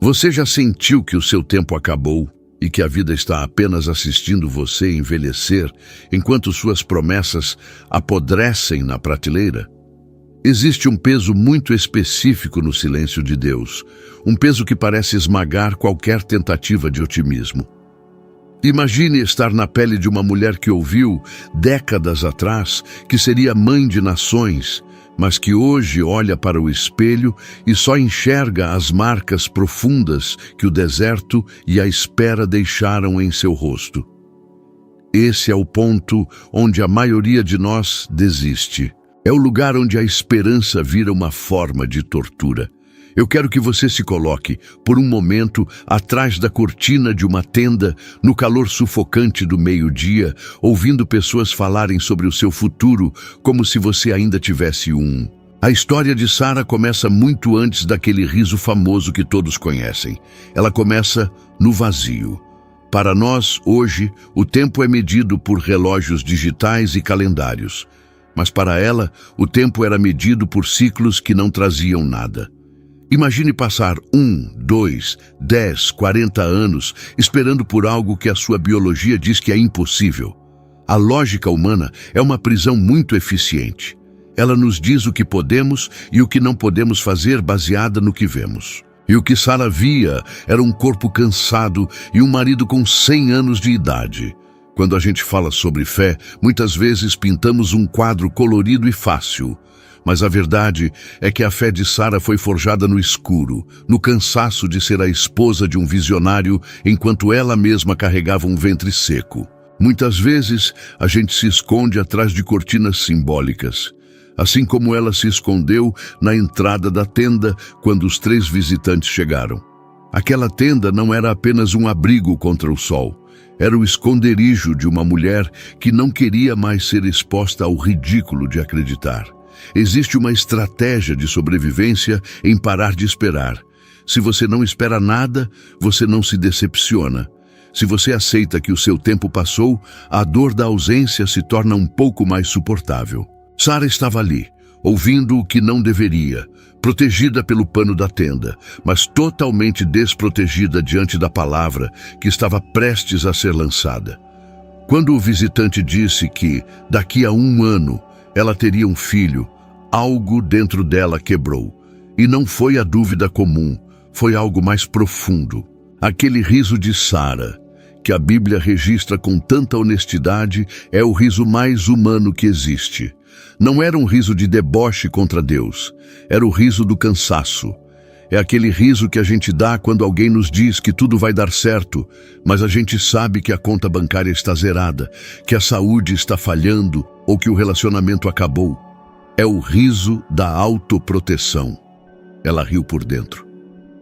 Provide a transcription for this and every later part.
Você já sentiu que o seu tempo acabou e que a vida está apenas assistindo você envelhecer enquanto suas promessas apodrecem na prateleira? Existe um peso muito específico no silêncio de Deus, um peso que parece esmagar qualquer tentativa de otimismo. Imagine estar na pele de uma mulher que ouviu, décadas atrás, que seria mãe de nações, mas que hoje olha para o espelho e só enxerga as marcas profundas que o deserto e a espera deixaram em seu rosto. Esse é o ponto onde a maioria de nós desiste. É o lugar onde a esperança vira uma forma de tortura. Eu quero que você se coloque, por um momento, atrás da cortina de uma tenda, no calor sufocante do meio-dia, ouvindo pessoas falarem sobre o seu futuro, como se você ainda tivesse um. A história de Sara começa muito antes daquele riso famoso que todos conhecem. Ela começa no vazio. Para nós, hoje, o tempo é medido por relógios digitais e calendários. Mas para ela, o tempo era medido por ciclos que não traziam nada. Imagine passar 1, 2, 10, 40 anos esperando por algo que a sua biologia diz que é impossível. A lógica humana é uma prisão muito eficiente. Ela nos diz o que podemos e o que não podemos fazer baseada no que vemos. E o que Sara via era um corpo cansado e um marido com 100 anos de idade. Quando a gente fala sobre fé, muitas vezes pintamos um quadro colorido e fácil. Mas a verdade é que a fé de Sara foi forjada no escuro, no cansaço de ser a esposa de um visionário, enquanto ela mesma carregava um ventre seco. Muitas vezes, a gente se esconde atrás de cortinas simbólicas, assim como ela se escondeu na entrada da tenda quando os 3 visitantes chegaram. Aquela tenda não era apenas um abrigo contra o sol. Era o esconderijo de uma mulher que não queria mais ser exposta ao ridículo de acreditar. Existe uma estratégia de sobrevivência em parar de esperar. Se você não espera nada, você não se decepciona. Se você aceita que o seu tempo passou, a dor da ausência se torna um pouco mais suportável. Sara estava ali, ouvindo o que não deveria, protegida pelo pano da tenda, mas totalmente desprotegida diante da palavra que estava prestes a ser lançada. Quando o visitante disse que, daqui a 1 ano, ela teria um filho, algo dentro dela quebrou. E não foi a dúvida comum, foi algo mais profundo. Aquele riso de Sara, que a Bíblia registra com tanta honestidade, é o riso mais humano que existe. Não era um riso de deboche contra Deus, era o riso do cansaço. É aquele riso que a gente dá quando alguém nos diz que tudo vai dar certo, mas a gente sabe que a conta bancária está zerada, que a saúde está falhando ou que o relacionamento acabou. É o riso da autoproteção. Ela riu por dentro.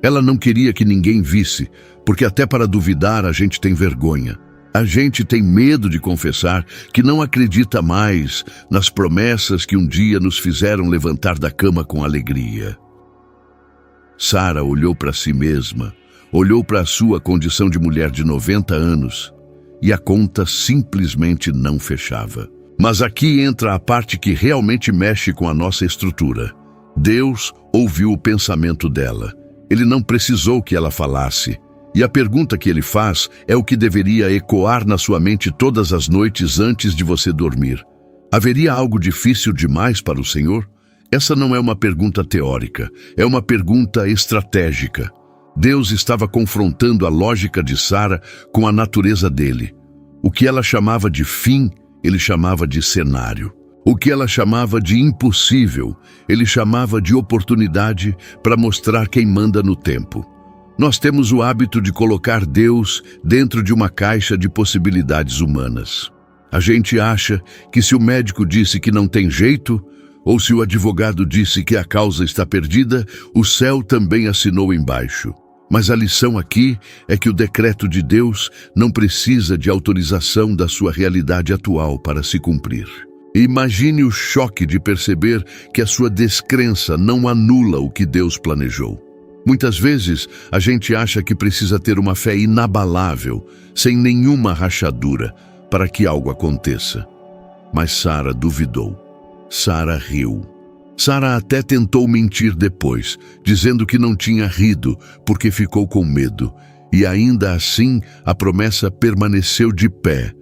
Ela não queria que ninguém visse, porque até para duvidar a gente tem vergonha. A gente tem medo de confessar que não acredita mais nas promessas que um dia nos fizeram levantar da cama com alegria. Sara olhou para si mesma, olhou para a sua condição de mulher de 90 anos e a conta simplesmente não fechava. Mas aqui entra a parte que realmente mexe com a nossa estrutura. Deus ouviu o pensamento dela. Ele não precisou que ela falasse. E a pergunta que ele faz é o que deveria ecoar na sua mente todas as noites antes de você dormir. Haveria algo difícil demais para o Senhor? Essa não é uma pergunta teórica, é uma pergunta estratégica. Deus estava confrontando a lógica de Sara com a natureza dele. O que ela chamava de fim, ele chamava de cenário. O que ela chamava de impossível, ele chamava de oportunidade para mostrar quem manda no tempo. Nós temos o hábito de colocar Deus dentro de uma caixa de possibilidades humanas. A gente acha que se o médico disse que não tem jeito, ou se o advogado disse que a causa está perdida, o céu também assinou embaixo. Mas a lição aqui é que o decreto de Deus não precisa de autorização da sua realidade atual para se cumprir. Imagine o choque de perceber que a sua descrença não anula o que Deus planejou. Muitas vezes, a gente acha que precisa ter uma fé inabalável, sem nenhuma rachadura, para que algo aconteça. Mas Sara duvidou. Sara riu. Sara até tentou mentir depois, dizendo que não tinha rido porque ficou com medo. E ainda assim, a promessa permaneceu de pé.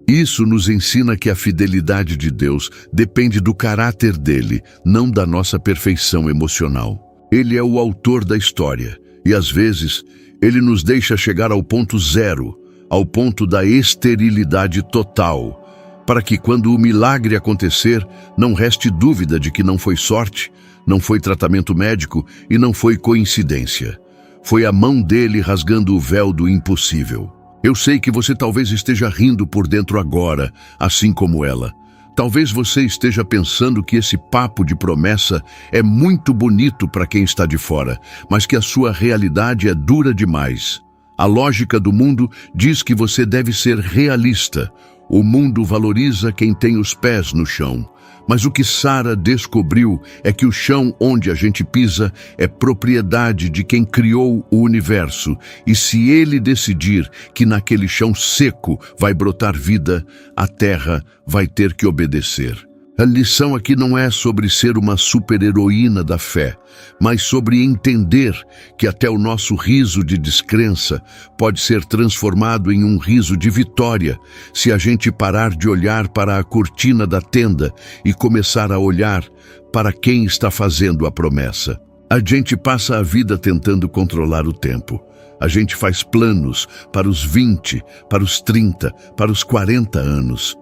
Isso nos ensina que a fidelidade de Deus depende do caráter dele, não da nossa perfeição emocional. Ele é o autor da história, e às vezes, ele nos deixa chegar ao ponto zero, ao ponto da esterilidade total, para que quando o milagre acontecer, não reste dúvida de que não foi sorte, não foi tratamento médico e não foi coincidência. Foi a mão dele rasgando o véu do impossível. Eu sei que você talvez esteja rindo por dentro agora, assim como ela. Talvez você esteja pensando que esse papo de promessa é muito bonito para quem está de fora, mas que a sua realidade é dura demais. A lógica do mundo diz que você deve ser realista. O mundo valoriza quem tem os pés no chão. Mas o que Sara descobriu é que o chão onde a gente pisa é propriedade de quem criou o universo. E se ele decidir que naquele chão seco vai brotar vida, a terra vai ter que obedecer. A lição aqui não é sobre ser uma super-heroína da fé, mas sobre entender que até o nosso riso de descrença pode ser transformado em um riso de vitória se a gente parar de olhar para a cortina da tenda e começar a olhar para quem está fazendo a promessa. A gente passa a vida tentando controlar o tempo. A gente faz planos para os 20, para os 30, para os 40 anos.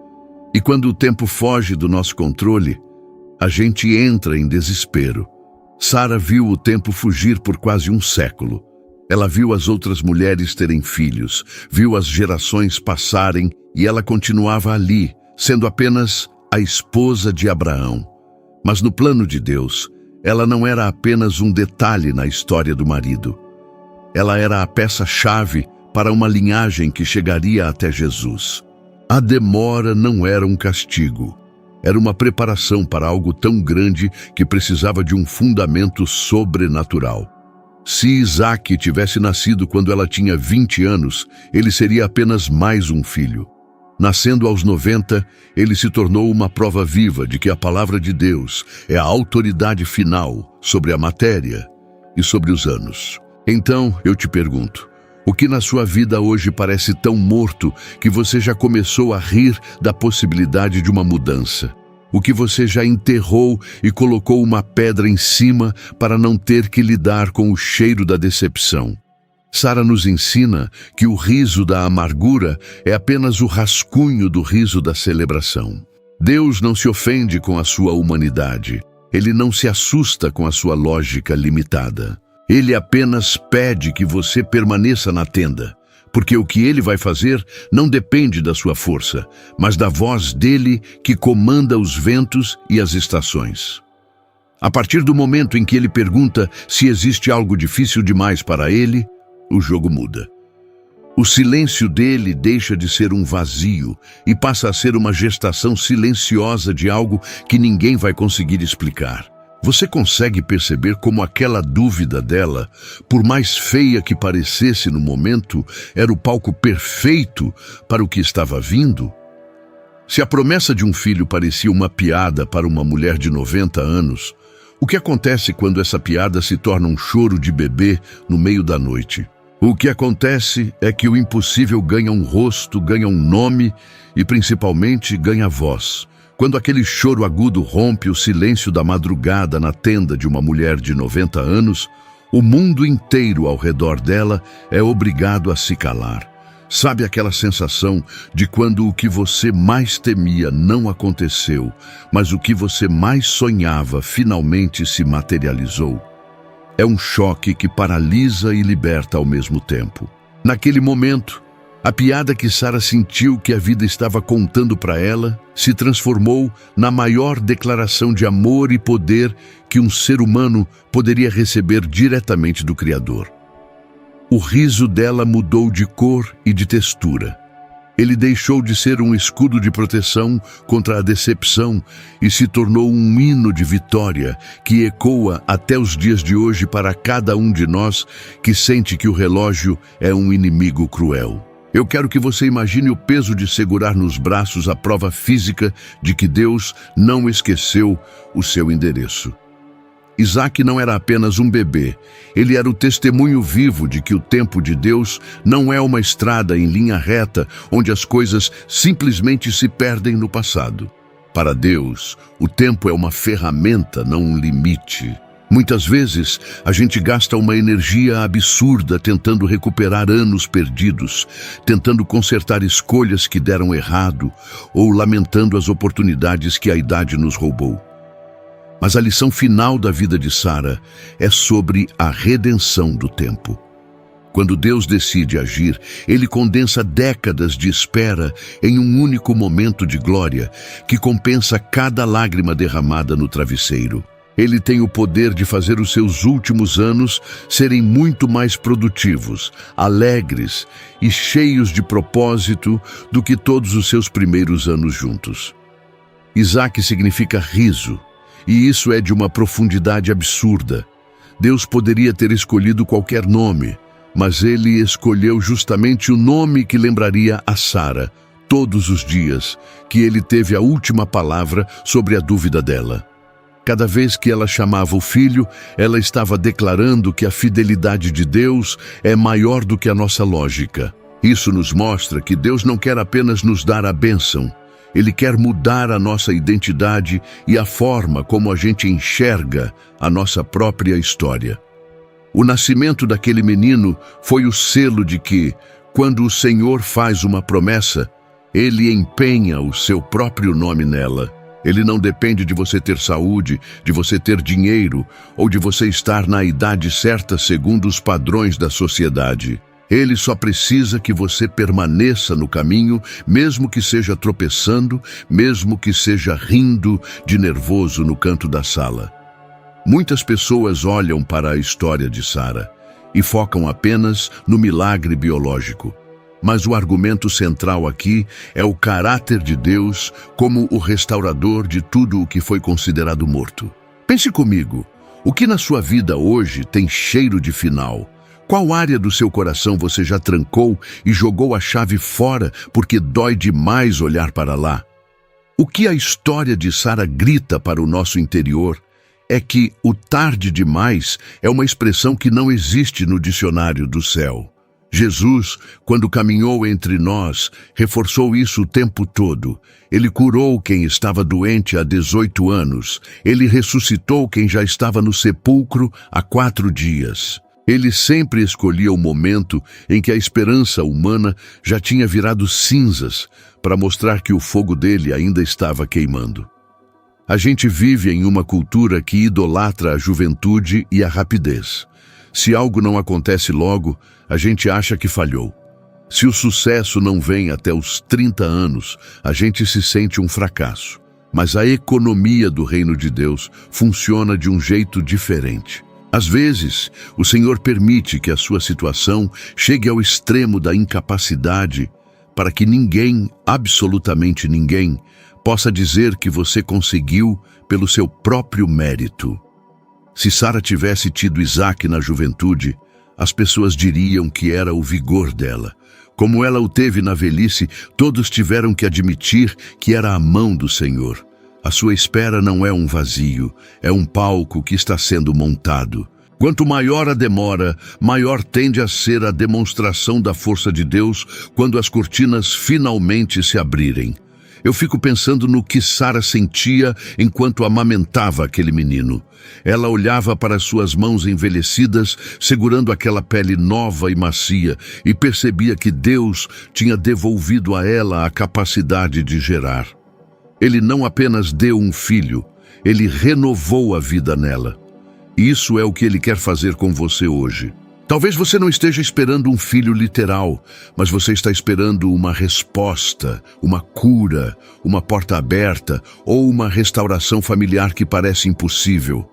E quando o tempo foge do nosso controle, a gente entra em desespero. Sara viu o tempo fugir por quase um século. Ela viu as outras mulheres terem filhos, viu as gerações passarem e ela continuava ali, sendo apenas a esposa de Abraão. Mas no plano de Deus, ela não era apenas um detalhe na história do marido. Ela era a peça-chave para uma linhagem que chegaria até Jesus. A demora não era um castigo, era uma preparação para algo tão grande que precisava de um fundamento sobrenatural. Se Isaac tivesse nascido quando ela tinha 20 anos, ele seria apenas mais um filho. Nascendo aos 90, ele se tornou uma prova viva de que a palavra de Deus é a autoridade final sobre a matéria e sobre os anos. Então, eu te pergunto, o que na sua vida hoje parece tão morto que você já começou a rir da possibilidade de uma mudança? O que você já enterrou e colocou uma pedra em cima para não ter que lidar com o cheiro da decepção? Sara nos ensina que o riso da amargura é apenas o rascunho do riso da celebração. Deus não se ofende com a sua humanidade. Ele não se assusta com a sua lógica limitada. Ele apenas pede que você permaneça na tenda, porque o que ele vai fazer não depende da sua força, mas da voz dele que comanda os ventos e as estações. A partir do momento em que ele pergunta se existe algo difícil demais para ele, o jogo muda. O silêncio dele deixa de ser um vazio e passa a ser uma gestação silenciosa de algo que ninguém vai conseguir explicar. Você consegue perceber como aquela dúvida dela, por mais feia que parecesse no momento, era o palco perfeito para o que estava vindo? Se a promessa de um filho parecia uma piada para uma mulher de 90 anos, o que acontece quando essa piada se torna um choro de bebê no meio da noite? O que acontece é que o impossível ganha um rosto, ganha um nome e, principalmente, ganha voz. Quando aquele choro agudo rompe o silêncio da madrugada na tenda de uma mulher de 90 anos, o mundo inteiro ao redor dela é obrigado a se calar. Sabe aquela sensação de quando o que você mais temia não aconteceu, mas o que você mais sonhava finalmente se materializou? É um choque que paralisa e liberta ao mesmo tempo. Naquele momento, a piada que Sara sentiu que a vida estava contando para ela se transformou na maior declaração de amor e poder que um ser humano poderia receber diretamente do Criador. O riso dela mudou de cor e de textura. Ele deixou de ser um escudo de proteção contra a decepção e se tornou um hino de vitória que ecoa até os dias de hoje para cada um de nós que sente que o relógio é um inimigo cruel. Eu quero que você imagine o peso de segurar nos braços a prova física de que Deus não esqueceu o seu endereço. Isaac não era apenas um bebê, ele era o testemunho vivo de que o tempo de Deus não é uma estrada em linha reta onde as coisas simplesmente se perdem no passado. Para Deus, o tempo é uma ferramenta, não um limite. Muitas vezes, a gente gasta uma energia absurda tentando recuperar anos perdidos, tentando consertar escolhas que deram errado ou lamentando as oportunidades que a idade nos roubou. Mas a lição final da vida de Sara é sobre a redenção do tempo. Quando Deus decide agir, Ele condensa décadas de espera em um único momento de glória que compensa cada lágrima derramada no travesseiro. Ele tem o poder de fazer os seus últimos anos serem muito mais produtivos, alegres e cheios de propósito do que todos os seus primeiros anos juntos. Isaac significa riso, e isso é de uma profundidade absurda. Deus poderia ter escolhido qualquer nome, mas Ele escolheu justamente o nome que lembraria a Sara, todos os dias, que ele teve a última palavra sobre a dúvida dela. Cada vez que ela chamava o filho, ela estava declarando que a fidelidade de Deus é maior do que a nossa lógica. Isso nos mostra que Deus não quer apenas nos dar a bênção. Ele quer mudar a nossa identidade e a forma como a gente enxerga a nossa própria história. O nascimento daquele menino foi o selo de que, quando o Senhor faz uma promessa, Ele empenha o seu próprio nome nela. Ele não depende de você ter saúde, de você ter dinheiro ou de você estar na idade certa segundo os padrões da sociedade. Ele só precisa que você permaneça no caminho, mesmo que seja tropeçando, mesmo que seja rindo de nervoso no canto da sala. Muitas pessoas olham para a história de Sara e focam apenas no milagre biológico. Mas o argumento central aqui é o caráter de Deus como o restaurador de tudo o que foi considerado morto. Pense comigo, o que na sua vida hoje tem cheiro de final? Qual área do seu coração você já trancou e jogou a chave fora porque dói demais olhar para lá? O que a história de Sara grita para o nosso interior é que o tarde demais é uma expressão que não existe no dicionário do céu. Jesus, quando caminhou entre nós, reforçou isso o tempo todo. Ele curou quem estava doente há 18 anos. Ele ressuscitou quem já estava no sepulcro há 4 dias. Ele sempre escolhia o momento em que a esperança humana já tinha virado cinzas para mostrar que o fogo dele ainda estava queimando. A gente vive em uma cultura que idolatra a juventude e a rapidez. Se algo não acontece logo, a gente acha que falhou. Se o sucesso não vem até os 30 anos, a gente se sente um fracasso. Mas a economia do reino de Deus funciona de um jeito diferente. Às vezes, o Senhor permite que a sua situação chegue ao extremo da incapacidade para que ninguém, absolutamente ninguém, possa dizer que você conseguiu pelo seu próprio mérito. Se Sara tivesse tido Isaac na juventude, as pessoas diriam que era o vigor dela. Como ela o teve na velhice, todos tiveram que admitir que era a mão do Senhor. A sua espera não é um vazio, é um palco que está sendo montado. Quanto maior a demora, maior tende a ser a demonstração da força de Deus quando as cortinas finalmente se abrirem. Eu fico pensando no que Sara sentia enquanto amamentava aquele menino. Ela olhava para suas mãos envelhecidas, segurando aquela pele nova e macia, e percebia que Deus tinha devolvido a ela a capacidade de gerar. Ele não apenas deu um filho, ele renovou a vida nela. E isso é o que ele quer fazer com você hoje. Talvez você não esteja esperando um filho literal, mas você está esperando uma resposta, uma cura, uma porta aberta ou uma restauração familiar que parece impossível.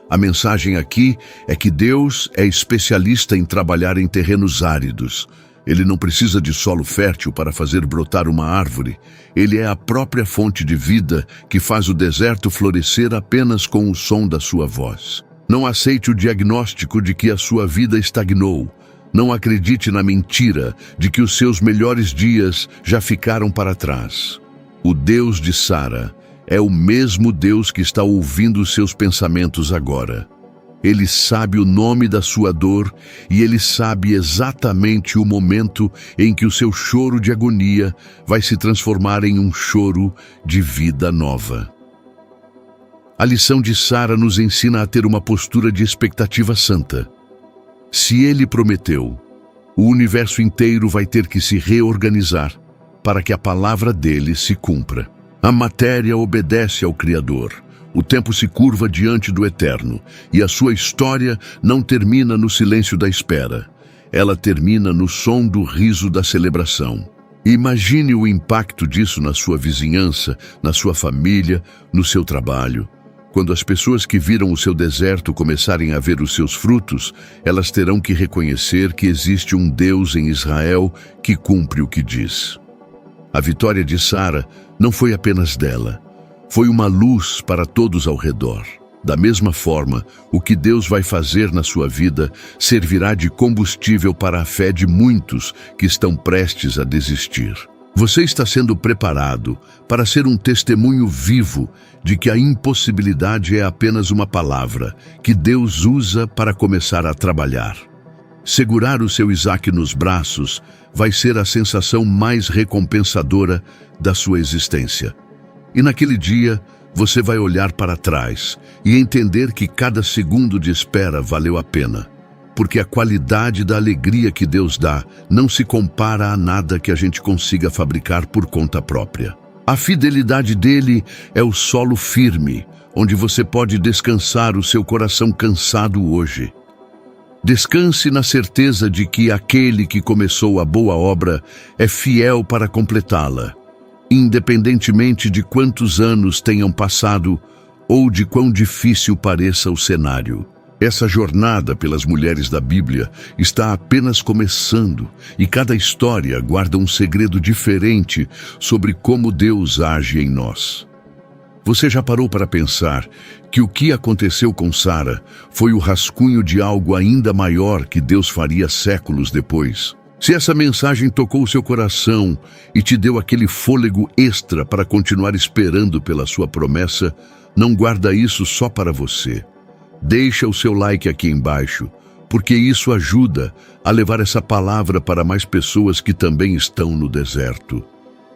A mensagem aqui é que Deus é especialista em trabalhar em terrenos áridos. Ele não precisa de solo fértil para fazer brotar uma árvore. Ele é a própria fonte de vida que faz o deserto florescer apenas com o som da sua voz. Não aceite o diagnóstico de que a sua vida estagnou. Não acredite na mentira de que os seus melhores dias já ficaram para trás. O Deus de Sara é o mesmo Deus que está ouvindo os seus pensamentos agora. Ele sabe o nome da sua dor e Ele sabe exatamente o momento em que o seu choro de agonia vai se transformar em um choro de vida nova. A lição de Sara nos ensina a ter uma postura de expectativa santa. Se Ele prometeu, o universo inteiro vai ter que se reorganizar para que a palavra dele se cumpra. A matéria obedece ao Criador. O tempo se curva diante do Eterno, e a sua história não termina no silêncio da espera. Ela termina no som do riso da celebração. Imagine o impacto disso na sua vizinhança, na sua família, no seu trabalho. Quando as pessoas que viram o seu deserto começarem a ver os seus frutos, elas terão que reconhecer que existe um Deus em Israel que cumpre o que diz. A vitória de Sara não foi apenas dela. Foi uma luz para todos ao redor. Da mesma forma, o que Deus vai fazer na sua vida servirá de combustível para a fé de muitos que estão prestes a desistir. Você está sendo preparado para ser um testemunho vivo de que a impossibilidade é apenas uma palavra que Deus usa para começar a trabalhar. Segurar o seu Isaque nos braços vai ser a sensação mais recompensadora da sua existência. E naquele dia, você vai olhar para trás e entender que cada segundo de espera valeu a pena. Porque a qualidade da alegria que Deus dá não se compara a nada que a gente consiga fabricar por conta própria. A fidelidade dele é o solo firme, onde você pode descansar o seu coração cansado hoje. Descanse na certeza de que aquele que começou a boa obra é fiel para completá-la, independentemente de quantos anos tenham passado ou de quão difícil pareça o cenário. Essa jornada pelas mulheres da Bíblia está apenas começando e cada história guarda um segredo diferente sobre como Deus age em nós. Você já parou para pensar que o que aconteceu com Sara foi o rascunho de algo ainda maior que Deus faria séculos depois? Se essa mensagem tocou o seu coração e te deu aquele fôlego extra para continuar esperando pela sua promessa, não guarda isso só para você. Deixa o seu like aqui embaixo, porque isso ajuda a levar essa palavra para mais pessoas que também estão no deserto.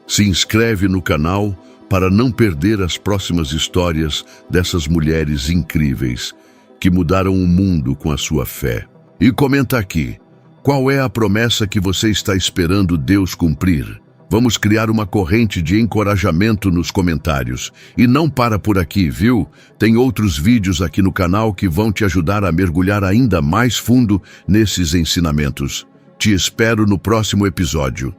Se inscreve no canal para não perder as próximas histórias dessas mulheres incríveis que mudaram o mundo com a sua fé. E comenta aqui, qual é a promessa que você está esperando Deus cumprir? Vamos criar uma corrente de encorajamento nos comentários. E não para por aqui, viu? Tem outros vídeos aqui no canal que vão te ajudar a mergulhar ainda mais fundo nesses ensinamentos. Te espero no próximo episódio.